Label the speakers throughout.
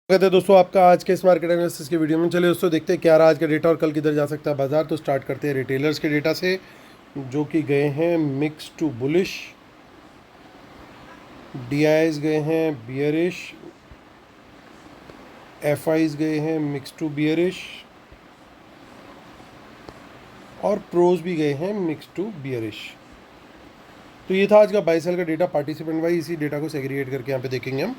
Speaker 1: स्वागत है दोस्तों आपका आज के इस मार्केट एनालिसिस की वीडियो में। चलिए दोस्तों देखते हैं क्या रहा आज का डेटा और कल किधर जा सकता है बाजार। तो स्टार्ट करते हैं रिटेलर्स के डेटा से, जो कि गए हैं मिक्स टू बुलिश। डीआईज गए हैं बियरिश, एफआईज गए हैं मिक्स टू बियरिश और प्रोज भी गए हैं मिक्स टू बियरिश। तो ये था आज का बाई सेल का डेटा पार्टिसिपेंट वाइज। इसी डेटा को सेग्रीगेट करके यहाँ पे देखेंगे हम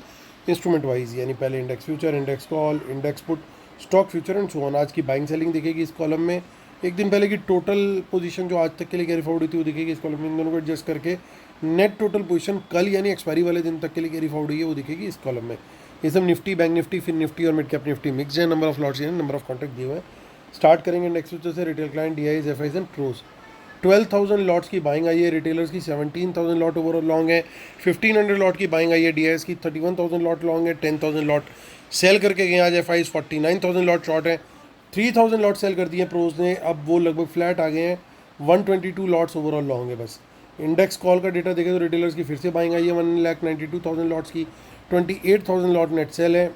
Speaker 1: इंस्ट्रूमेंट वाइज, यानी पहले index future, index call, index put, stock future and so on. आज की बाइंग सेलिंग दिखेगी इस कॉलम में। एक दिन पहले की टोटल पोजीशन जो आज तक के लिए कैरी फॉरवर्ड हुई थी वो दिखेगी इस कॉलम में। इन दोनों को एडजस्ट करके नेट टोटल पोजीशन कल यानी एक्सपायरी वाले दिन तक के लिए कैरी फॉरवर्ड हुई है वो दिखेगी इस कॉलम में। ये सब निफ्टी, बैंक निफ्टी, फिर निफ्टी और मिड कैप निफ्टी मिक्स है। नंबर ऑफ लॉट्स यानी नंबर ऑफ कॉन्ट्रैक्ट दिए हुए हैं। स्टार्ट करेंगे इंडेक्स फ्यूचर से। Retail client, DIIs, FIIs and pros. 12,000 lots की बाइंग आई है। रिटेलर्स की 17,000 लॉट ओवरऑल लॉन्ग है। 1,500 लॉट की बाइंग आई है। डीआईएस की 31,000 लॉट लॉन्ग है। 10,000 लॉट सेल करके गए आज। एफआईज 49,000 लॉट शॉर्ट है। 3,000 लॉट सेल कर दिए प्रोज ने। अब वो लगभग फ्लैट आ गए हैं। 122 लॉट्स ओवरऑल लॉन्ग है बस। इंडेक्स कॉल का डेटा देखें तो रिटेलर्स की फिर से बाइंग आई है 1,92,000 लॉट्स की। 28,000 लॉट नेट सेल है।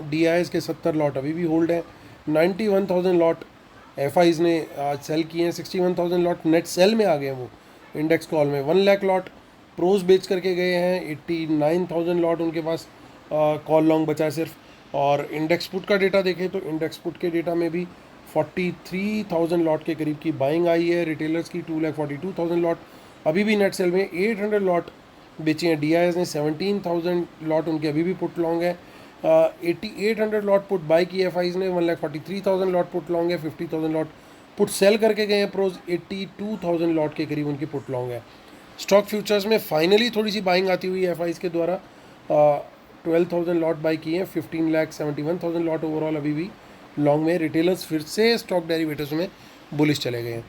Speaker 1: डीआईएस के 70 लॉट अभी भी होल्ड है। 91,000 लॉट एफआईज ने आज सेल किए हैं। 61,000 लॉट नेट सेल में आ गए हैं वो इंडेक्स कॉल में। 1 लाख लॉट प्रोज बेच करके गए हैं। 89,000 लॉट उनके पास कॉल लॉन्ग बचा है सिर्फ। और इंडेक्स पुट का डेटा देखें तो इंडेक्स पुट के डेटा में भी 43,000 लॉट के करीब की बाइंग आई है। रिटेलर्स की 2,42,000 लॉट अभी भी नेट सेल में। 800 लॉट बेचे हैं डीआईएस ने। 17,000 लॉट उनके अभी भी पुट लॉन्ग है। 8,800 लॉट पुट बाई की एफआईज ने। 1,43,000 लॉट पुट लॉन्ग है। 50,000 लॉट पुट सेल करके गए हैं प्रोज। 82,000 लॉट के करीब उनकी पुट लॉन्ग है। स्टॉक फ्यूचर्स में फाइनली थोड़ी सी बाइंग आती हुई है एफआईज के द्वारा। 12,000 लॉट बाई किए हैं। 15,71,000 लॉट ओवरऑल अभी भी लॉन्ग में। रिटेलर्स फिर से स्टॉक डेरिवेटिव्स में बुलिश चले गए हैं।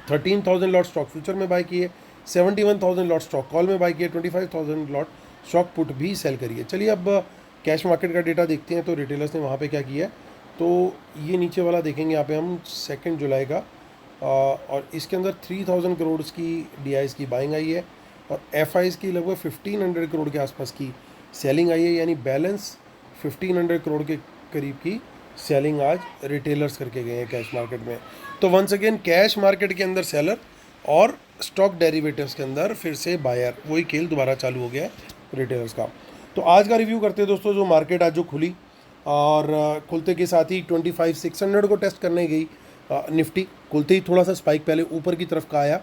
Speaker 1: 13,000 लॉट स्टॉक फ्यूचर में बाई किए। 71,000 लॉट स्टॉक कॉल में बाई किए। 25,000 लॉट स्टॉक पुट भी सेल करिए। चलिए अब कैश मार्केट का डेटा देखते हैं तो रिटेलर्स ने वहाँ पे क्या किया है। तो ये नीचे वाला देखेंगे यहाँ पे हम 2 जुलाई का, और इसके अंदर 3,000 करोड़ की डीआईएस की बाइंग आई है और एफआईज की लगभग 1,500 करोड़ के आसपास की सेलिंग आई है, यानी बैलेंस 1,500 करोड़ के करीब की सेलिंग आज रिटेलर्स करके गए हैं कैश मार्केट में। तो वंस अगेन कैश मार्केट के अंदर सेलर और स्टॉक डेरिवेटिव्स के अंदर फिर से बायर, वही खेल दोबारा चालू हो गया है रिटेलर्स का। तो आज का रिव्यू करते हैं दोस्तों। जो मार्केट आज जो खुली और खुलते के साथ ही 25,600 को टेस्ट करने गई निफ्टी। खुलते ही थोड़ा सा स्पाइक पहले ऊपर की तरफ का आया,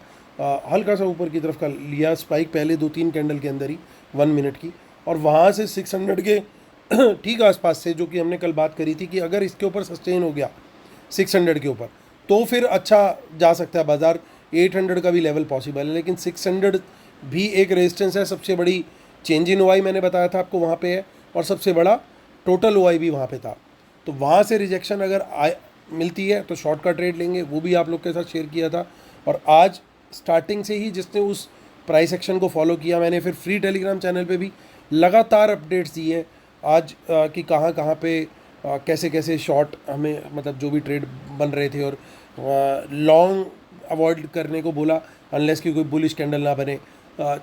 Speaker 1: हल्का सा ऊपर की तरफ का लिया स्पाइक पहले 2-3 कैंडल के अंदर ही 1 मिनट की, और वहाँ से 600 के ठीक आसपास से, जो कि हमने कल बात करी थी कि अगर इसके ऊपर सस्टेन हो गया 600 के ऊपर तो फिर अच्छा जा सकता है बाज़ार। 800 का भी लेवल पॉसिबल है, लेकिन 600 भी एक रेजिस्टेंस है। सबसे बड़ी चेंज इन ओआई मैंने बताया था आपको वहाँ पे है, और सबसे बड़ा टोटल ओआई भी वहाँ पे था। तो वहाँ से रिजेक्शन अगर मिलती है तो शॉर्ट का ट्रेड लेंगे, वो भी आप लोग के साथ शेयर किया था। और आज स्टार्टिंग से ही जिसने उस प्राइस एक्शन को फॉलो किया, मैंने फिर फ्री टेलीग्राम चैनल पे भी लगातार अपडेट्स दिए हैं आज कि कहाँ कहाँ पे कैसे कैसे शॉर्ट हमें, मतलब जो भी ट्रेड बन रहे थे, और लॉन्ग अवॉइड करने को बोला अनलेस कि कोई बुलिश कैंडल ना बने।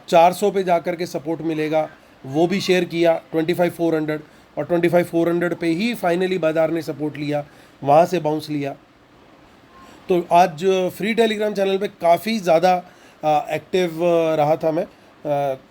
Speaker 1: 400 पे जाकर के सपोर्ट मिलेगा वो भी शेयर किया। 25,400 और 25,400 पे ही फाइनली बाजार ने सपोर्ट लिया, वहाँ से बाउंस लिया। तो आज फ्री टेलीग्राम चैनल पे काफ़ी ज़्यादा एक्टिव रहा था मैं।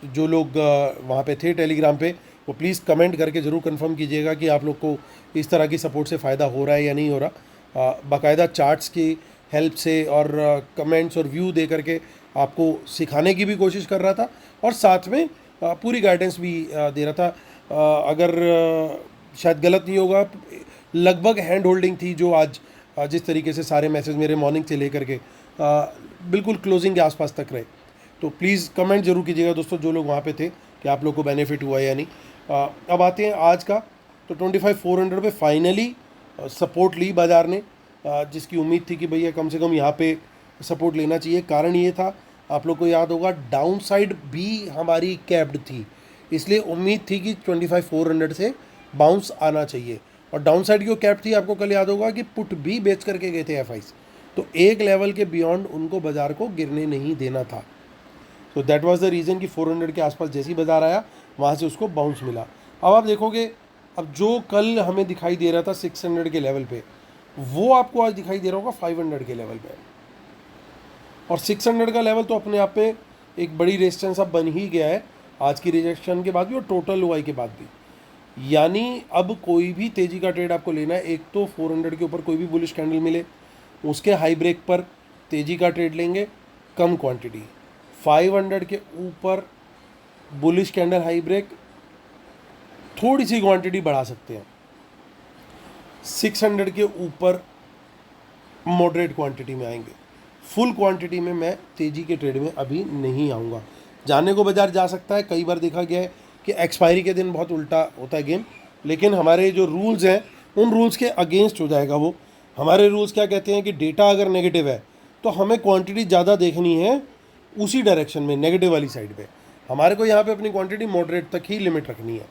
Speaker 1: जो लोग वहाँ पे थे टेलीग्राम पे, वो प्लीज़ कमेंट करके ज़रूर कंफर्म कीजिएगा कि आप लोग को इस तरह की सपोर्ट से फ़ायदा हो रहा है या नहीं हो रहा। बाकायदा चार्ट्स की हेल्प से और कमेंट्स और व्यू दे करके आपको सिखाने की भी कोशिश कर रहा था, और साथ में पूरी गाइडेंस भी दे रहा था। अगर शायद गलत नहीं होगा, लगभग हैंड होल्डिंग थी जो आज जिस तरीके से सारे मैसेज मेरे मॉर्निंग से लेकर के बिल्कुल क्लोजिंग के आसपास तक रहे। तो प्लीज़ कमेंट जरूर कीजिएगा दोस्तों जो लोग वहाँ पे थे कि आप लोग को बेनिफिट हुआ या नहीं। अब आते हैं आज का। तो 25,400 पे फाइनली सपोर्ट ली बाज़ार ने, जिसकी उम्मीद थी कि भैया कम से कम यहाँ पे सपोर्ट लेना चाहिए। कारण ये था, आप लोग को याद होगा, डाउन साइड भी हमारी कैप्ड थी, इसलिए उम्मीद थी कि 25,400 से बाउंस आना चाहिए। और डाउन साइड की कैप थी, आपको कल याद होगा कि पुट भी बेच करके गए थे एफआईस, तो एक लेवल के बियॉन्ड उनको बाज़ार को गिरने नहीं देना था। तो दैट वाज द रीज़न कि 400 के आसपास जैसी बाज़ार आया वहाँ से उसको बाउंस मिला। अब आप देखोगे अब जो कल हमें दिखाई दे रहा था 600 के लेवल पे, वो आपको आज दिखाई दे रहा होगा 500 के लेवल पे। और 600 का लेवल तो अपने आप में एक बड़ी रेजिस्टेंस अब बन ही गया है आज की रिजेक्शन के बाद भी और टोटल वाई के बाद भी। यानी अब कोई भी तेज़ी का ट्रेड आपको लेना है, एक तो 400 के ऊपर कोई भी बुलिश कैंडल मिले, उसके हाई ब्रेक पर तेज़ी का ट्रेड लेंगे, कम क्वांटिटी। 500 के ऊपर बुलिश कैंडल हाई ब्रेक, थोड़ी सी क्वांटिटी बढ़ा सकते हैं। 600 के ऊपर मॉडरेट क्वांटिटी में आएंगे। फुल क्वांटिटी में मैं तेज़ी के ट्रेड में अभी नहीं आऊँगा। जाने को बाजार जा सकता है, कई बार देखा गया है कि एक्सपायरी के दिन बहुत उल्टा होता है गेम, लेकिन हमारे जो रूल्स हैं उन रूल्स के अगेंस्ट हो जाएगा वो। हमारे रूल्स क्या कहते हैं कि डेटा अगर नेगेटिव है तो हमें क्वांटिटी ज़्यादा देखनी है उसी डायरेक्शन में, नेगेटिव वाली साइड पे। हमारे को यहाँ पे अपनी क्वांटिटी मॉडरेट तक ही लिमिट रखनी है।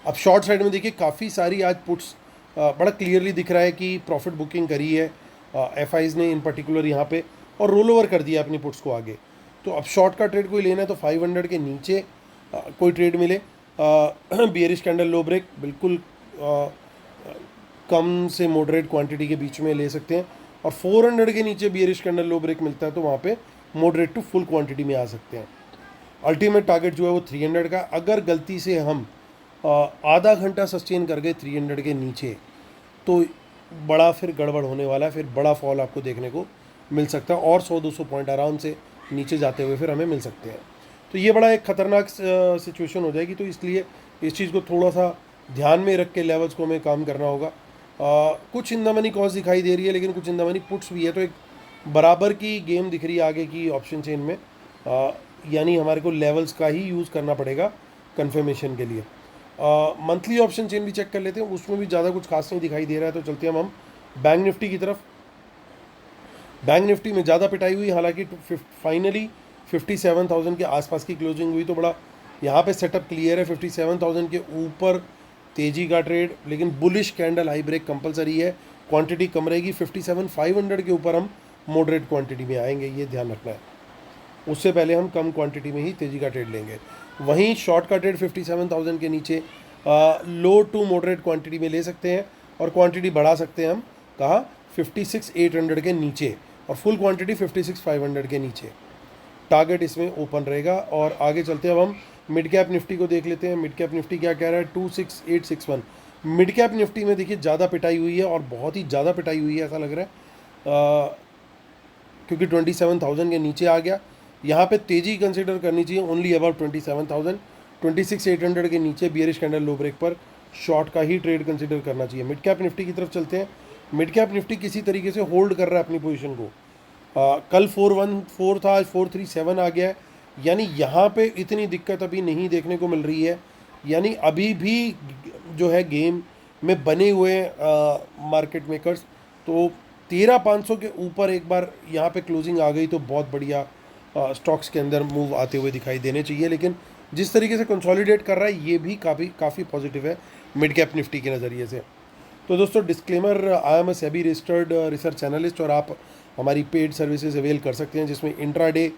Speaker 1: अब शॉर्ट साइड में देखिए काफ़ी सारी आज पुट्स बड़ा क्लियरली दिख रहा है कि प्रॉफिट बुकिंग करी है एफ आईज़ ने इन पर्टिकुलर यहाँ पे, और रोल ओवर कर दिया अपनी पुट्स को आगे। तो अब शॉर्ट का ट्रेड कोई लेना है तो 500 के नीचे कोई ट्रेड मिले, बियरिश कैंडल लो ब्रेक बिल्कुल कम से मॉडरेट क्वांटिटी के बीच में ले सकते हैं, और 400 के नीचे बियरिश कैंडल लो ब्रेक मिलता है तो वहाँ पे मॉडरेट टू फुल क्वांटिटी में आ सकते हैं। अल्टीमेट टारगेट जो है वो 300 का। अगर गलती से हम आधा घंटा सस्टेन कर गए 300 के नीचे तो बड़ा फिर गड़बड़ होने वाला है, फिर बड़ा फॉल आपको देखने को मिल सकता है और 100-200 पॉइंट आराम से नीचे जाते हुए फिर हमें मिल सकते हैं। तो ये बड़ा एक ख़तरनाक सिचुएशन हो जाएगी, तो इसलिए इस चीज़ को थोड़ा सा ध्यान में रख के लेवल्स को हमें काम करना होगा। कुछ इन द मनी कॉस्ट दिखाई दे रही है, लेकिन कुछ इन द मनी पुट्स भी है, तो एक बराबर की गेम दिख रही है आगे की ऑप्शन चेन में। यानी हमारे को लेवल्स का ही यूज़ करना पड़ेगा कन्फर्मेशन के लिए। मंथली ऑप्शन चेन भी चेक कर लेते हैं, उसमें भी ज़्यादा कुछ खास नहीं दिखाई दे रहा है। तो चलते हैं हम बैंक निफ्टी की तरफ। बैंक निफ्टी में ज़्यादा पिटाई हुई, हालांकि फाइनली 57,000 के आसपास की क्लोजिंग हुई, तो बड़ा यहाँ पे सेटअप क्लियर है। 57,000 के ऊपर तेज़ी का ट्रेड, लेकिन bullish candle high break compulsory है, क्वांटिटी कम रहेगी। 57,500 के ऊपर हम मॉडरेट क्वांटिटी में आएंगे, ये ध्यान रखना है। उससे पहले हम कम क्वांटिटी में ही तेज़ी का ट्रेड लेंगे। वहीं शॉर्ट का ट्रेड 57,000 के नीचे लो टू मॉडरेट क्वांटिटी में ले सकते हैं, और क्वांटिटी बढ़ा सकते हैं हम कहा 56,800 के नीचे, और फुल क्वांटिटी 56,500 के नीचे। टारगेट इसमें ओपन रहेगा। और आगे चलते हैं, अब हम मिड कैप निफ्टी को देख लेते हैं। मिड कैप निफ्टी क्या कह रहा है, 26,861। मिड कैप निफ्टी में देखिए ज़्यादा पिटाई हुई है, और बहुत ही ज़्यादा पिटाई हुई है ऐसा लग रहा है, क्योंकि 27,000 के नीचे आ गया। यहाँ पे तेज़ी कंसिडर करनी चाहिए ओनली अबाउट 27,000। 26,800 के नीचे बियरिश कैंडल लो ब्रेक पर शॉर्ट का ही ट्रेड कंसिडर करना चाहिए। मिड कैप निफ्टी की तरफ चलते हैं। मिड कैप निफ्टी किसी तरीके से होल्ड कर रहा है अपनी पोजीशन को। कल 414 था, आज 437 आ गया है, यानी यहाँ पे इतनी दिक्कत अभी नहीं देखने को मिल रही है। यानी अभी भी जो है गेम में बने हुए मार्केट मेकर्स, तो 13,500 के ऊपर एक बार यहाँ पे क्लोजिंग आ गई तो बहुत बढ़िया स्टॉक्स के अंदर मूव आते हुए दिखाई देने चाहिए। लेकिन जिस तरीके से कंसोलिडेट कर रहा है ये भी काफ़ी पॉजिटिव है मिड कैप निफ्टी के नज़रिए से। तो दोस्तों disclaimer, I am a SEBI registered research analyst, और आप हमारी पेड सर्विसेज अवेल कर सकते हैं, जिसमें इंट्राडे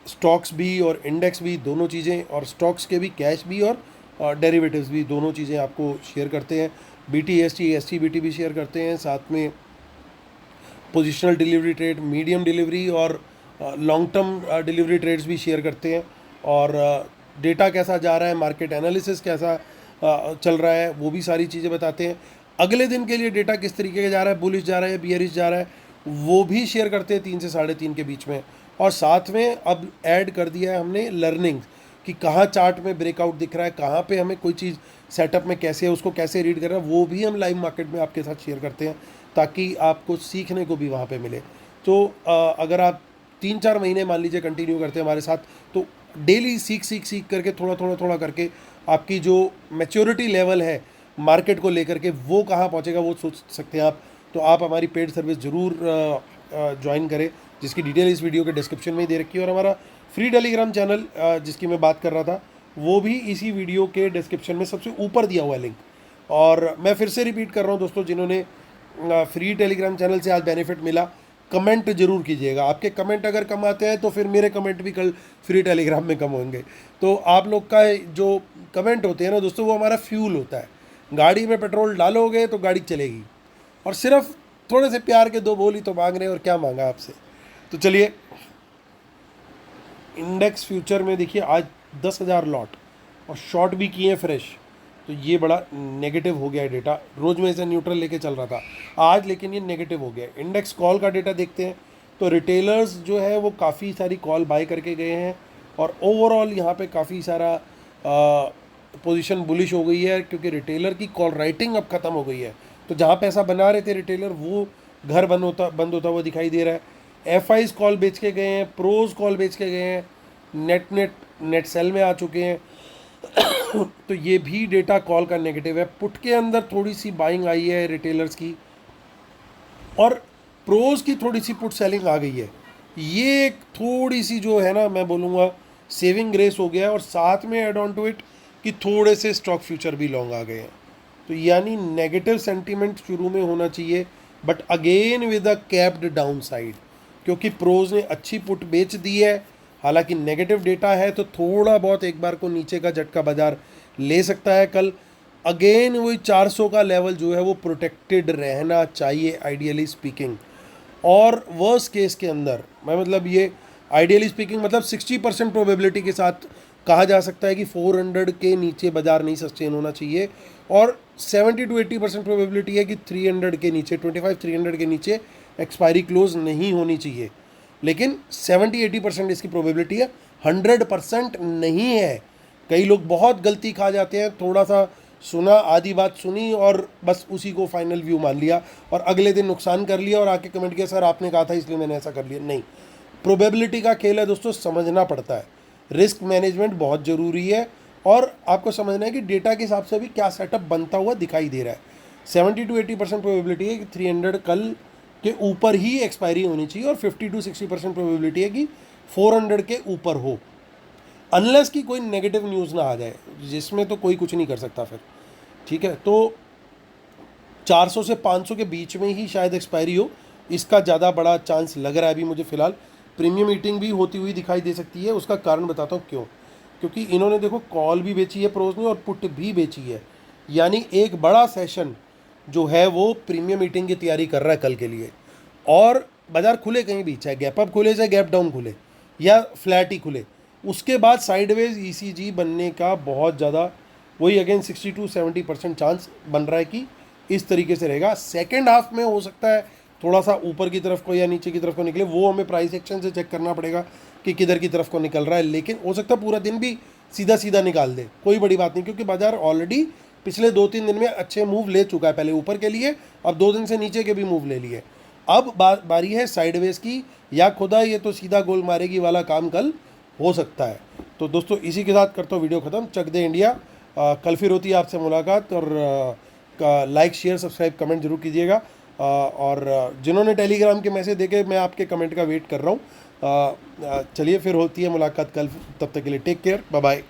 Speaker 1: स्टॉक्स भी और इंडेक्स भी दोनों चीज़ें, और स्टॉक्स के भी कैश भी और डेरिवेटिव्स भी दोनों चीज़ें आपको शेयर करते हैं। BT ST BT भी शेयर करते हैं, साथ में positional delivery trade, medium delivery और लॉन्ग टर्म डिलीवरी ट्रेड्स भी शेयर करते हैं। और डेटा कैसा जा रहा है, मार्केट एनालिसिस कैसा चल रहा है, वो भी सारी चीज़ें बताते हैं। अगले दिन के लिए डेटा किस तरीके का जा रहा है, बुलिश जा रहा है, बियरिश जा रहा है, वो भी शेयर करते हैं 3 से 3:30 के बीच में। और साथ में अब ऐड कर दिया है हमने लर्निंग, कि कहाँ चार्ट में ब्रेकआउट दिख रहा है, कहाँ पे हमें कोई चीज़ सेटअप में कैसे है, उसको कैसे रीड कर रहा है, वो भी हम लाइव मार्केट में आपके साथ शेयर करते हैं, ताकि आपको सीखने को भी वहाँ पे मिले। तो अगर आप 3-4 महीने मान लीजिए कंटिन्यू करते हैं हमारे साथ, तो डेली सीख करके थोड़ा करके आपकी जो मैच्योरिटी लेवल है मार्केट को लेकर के वो कहाँ पहुँचेगा वो सोच सकते हैं आप। तो आप हमारी पेड सर्विस ज़रूर ज्वाइन करें, जिसकी डिटेल इस वीडियो के डिस्क्रिप्शन में ही दे रखी है। और हमारा फ्री टेलीग्राम चैनल जिसकी मैं बात कर रहा था, वो भी इसी वीडियो के डिस्क्रिप्शन में सबसे ऊपर दिया हुआ है लिंक। और मैं फिर से रिपीट कर रहा हूँ दोस्तों, जिन्होंने फ्री टेलीग्राम चैनल से आज बेनिफिट मिला, कमेंट जरूर कीजिएगा। आपके कमेंट अगर कम आते हैं तो फिर मेरे कमेंट भी कल फ्री टेलीग्राम में कम होंगे। तो आप लोग का जो कमेंट होते हैं ना दोस्तों, वो हमारा फ्यूल होता है। गाड़ी में पेट्रोल डालोगे तो गाड़ी चलेगी, और सिर्फ थोड़े से प्यार के दो बोल ही तो मांग रहे हैं, और क्या मांगा आपसे। तो चलिए, इंडेक्स फ्यूचर में देखिए आज 10,000 लॉट और शॉर्ट भी किए हैं फ्रेश, तो ये बड़ा नेगेटिव हो गया है डेटा। रोज़ में इसे न्यूट्रल लेके चल रहा था आज, लेकिन ये नेगेटिव हो गया है। इंडेक्स कॉल का डेटा देखते हैं, तो रिटेलर्स जो है वो काफ़ी सारी कॉल बाय करके गए हैं, और ओवरऑल यहाँ पे काफ़ी सारा पोजीशन बुलिश हो गई है, क्योंकि रिटेलर की कॉल राइटिंग अब ख़त्म हो गई है। तो जहाँ पैसा बना रहे थे रिटेलर, वो घर बंद होता हुआ दिखाई दे रहा है। एफ कॉल बेच के गए हैं, प्रोज कॉल बेच के गए हैं, नेट सेल में आ चुके हैं। तो ये भी डेटा कॉल का नेगेटिव है। पुट के अंदर थोड़ी सी बाइंग आई है रिटेलर्स की, और प्रोज की थोड़ी सी पुट सेलिंग आ गई है। ये एक थोड़ी सी जो है ना, मैं बोलूँगा सेविंग ग्रेस हो गया है, और साथ में एड ऑन टू इट कि थोड़े से स्टॉक फ्यूचर भी लॉन्ग आ गए हैं। तो यानी नेगेटिव सेंटीमेंट शुरू में होना चाहिए, but again with a capped down side, क्योंकि प्रोज ने अच्छी पुट बेच दी है। हालांकि नेगेटिव डेटा है, तो थोड़ा बहुत एक बार को नीचे का झटका बाजार ले सकता है कल। अगेन वही 400 का लेवल जो है वो प्रोटेक्टेड रहना चाहिए आइडियली स्पीकिंग। और वर्स्ट केस के अंदर, मैं मतलब ये आइडियली स्पीकिंग मतलब 60% प्रोबेबिलिटी के साथ कहा जा सकता है कि 400 के नीचे बाजार नहीं सस्टेन होना चाहिए, और 70 to 80% प्रोबेबिलिटी है कि 300 के नीचे, 25-300 के नीचे एक्सपायरी क्लोज नहीं होनी चाहिए। लेकिन 70-80% इसकी प्रोबेबिलिटी है, 100% नहीं है। कई लोग बहुत गलती खा जाते हैं, थोड़ा सा सुना, आधी बात सुनी और बस उसी को फाइनल व्यू मान लिया, और अगले दिन नुकसान कर लिया और आके कमेंट किया सर आपने कहा था इसलिए मैंने ऐसा कर लिया। नहीं, प्रोबेबिलिटी का खेल है दोस्तों, समझना पड़ता है। रिस्क मैनेजमेंट बहुत ज़रूरी है, और आपको समझना है कि डेटा के हिसाब से भी क्या सेटअप बनता हुआ दिखाई दे रहा है। 70 to 80% प्रोबेबिलिटी है कि 300 कल के ऊपर ही एक्सपायरी होनी चाहिए, और 50 to 60% प्रोबेबिलिटी है कि 400 के ऊपर हो, अनलेस की कोई नेगेटिव न्यूज़ ना आ जाए, जिसमें तो कोई कुछ नहीं कर सकता फिर। ठीक है, तो 400 से 500 के बीच में ही शायद एक्सपायरी हो, इसका ज़्यादा बड़ा चांस लग रहा है अभी मुझे फ़िलहाल। प्रीमियम ईटिंग भी होती हुई दिखाई दे सकती है, उसका कारण बताता हूँ क्यों। क्योंकि इन्होंने देखो कॉल भी बेची है प्रोज ने, और पुट भी बेची है, यानी एक बड़ा सेशन जो है वो प्रीमियम ईटिंग की तैयारी कर रहा है कल के लिए। और बाजार खुले कहीं भी, चाहे गैप अप खुले, चाहे गैप डाउन खुले, या फ्लैट ही खुले, उसके बाद साइडवेज ईसीजी बनने का बहुत ज़्यादा, वही अगेन 60 to 70% चांस बन रहा है कि इस तरीके से रहेगा। सेकेंड हाफ में हो सकता है थोड़ा सा ऊपर की तरफ को या नीचे की तरफ को निकले, वो हमें प्राइस एक्शन से चेक करना पड़ेगा कि किधर की तरफ को निकल रहा है। लेकिन हो सकता है पूरा दिन भी सीधा सीधा निकाल दे, कोई बड़ी बात नहीं, क्योंकि बाजार ऑलरेडी पिछले 2-3 दिन में अच्छे मूव ले चुका है। पहले ऊपर के लिए, अब 2 दिन से नीचे के भी मूव ले लिए। अब बारी है साइडवेज की, या खुदा ये तो सीधा गोल मारेगी वाला काम कल हो सकता है। तो दोस्तों इसी के साथ करता हूँ वीडियो ख़त्म। चक दे इंडिया, कल फिर होती है आपसे मुलाकात, और लाइक शेयर सब्सक्राइब कमेंट जरूर कीजिएगा। और जिन्होंने टेलीग्राम के मैसेज देखे, मैं आपके कमेंट का वेट कर रहा हूँ। चलिए फिर होती है मुलाकात कल, तब तक के लिए टेक केयर, बाय बाय।